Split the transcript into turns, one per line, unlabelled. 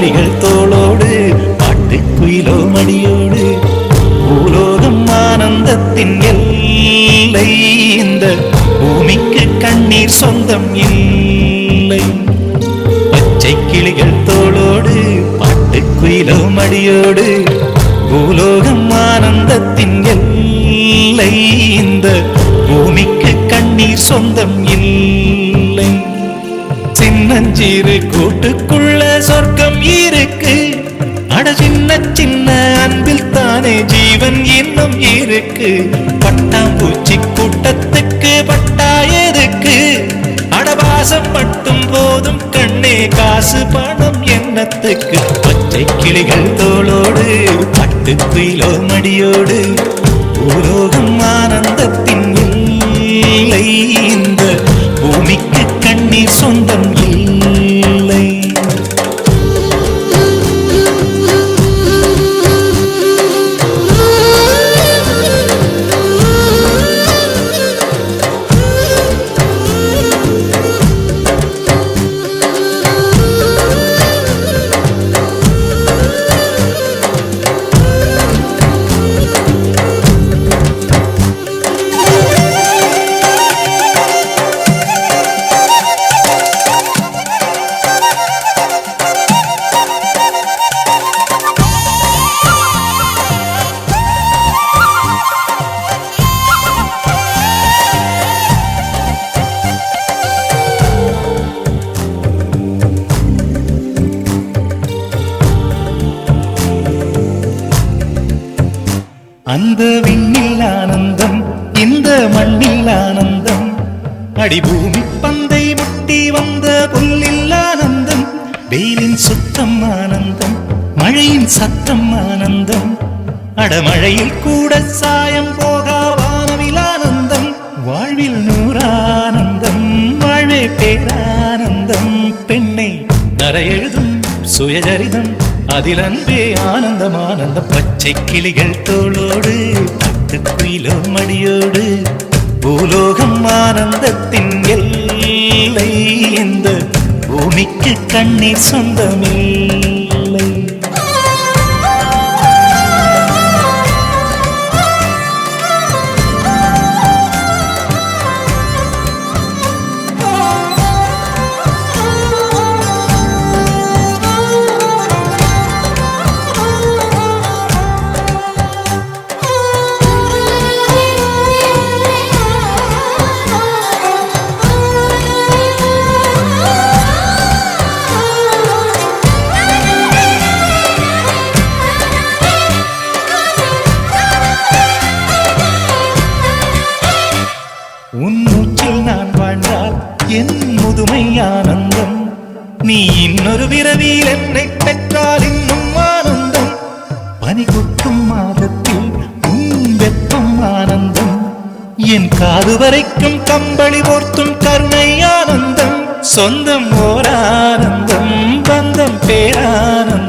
கிளிகள் தோளோடு பாட்டுக்குயிலோ மடியோடு பூலோகம் ஆனந்தத்தின் எல்லை இந்த பூமிக்கு கண்ணீர் சொந்தம் இல்லை பச்சை கிளிகள் தோளோடு பாட்டுக்குயிலோ மடியோடு பூலோகம் ஆனந்தத்தின் எல்லை இந்த பூமிக்கு கண்ணீர் சொந்தம் இல்லை சின்னஞ்சீரு கூட்டுக்குள்ள சொர்க்கம் இருக்கு அட சின்ன சின்ன அன்பில் தானே ஜீவன் இன்னும் இருக்கு பட்டாம்பூச்சி கூட்டத்துக்கு பட்டா எதுக்கு அடவாசம் மட்டும் போதும் கண்ணே காசு பணம் எண்ணத்துக்கு பச்சை கிளிகள் தோளோடு பட்டுக்குயிலோ மடியோடு பூலோகம் ஆனந்தத்தின் இல்லை இந்த பூமிக்கு கண்ணீர் சொந்தம் இல்லை அந்த விண்ணில் ஆனந்தம் இந்த மண்ணில் ஆனந்தம் அடிபூமி பந்தை முட்டி வந்த புல்லில் ஆனந்தம் வெயிலின் சுத்தம் ஆனந்தம் மழையின் சத்தம் ஆனந்தம் அடமழையில் கூட சாயம் போகா வானவில் ஆனந்தம் வாழ்வில் நூறானந்தம் வாழ்வே பேரானந்தம் பெண்ணை நரையெழுதும் சுயஜரிதம் அதில் அன்பே ஆனந்தம் ஆனந்தம் பச்சை கிளிகள் தோளோடு பட்டுக்குயிலோ மடியோடு பூலோகம் ஆனந்தத்தின் எல்லை இந்த பூமிக்கு கண்ணீர் சொந்தமில்லை உன் மூச்சில் நான் வாழ்ந்தால் என் முதுமை ஆனந்தம் நீ இன்னொரு விரவியில் என்னை பெற்றால் இன்னும் ஆனந்தம் பனி கொட்டும் மாதத்தில் உன் வெப்பம் ஆனந்தம் என் காது வரைக்கும் கம்பளி போர்த்தும் கருணை ஆனந்தம் சொந்தம் ஓர் ஆனந்தம் பந்தம் பேரானந்தம்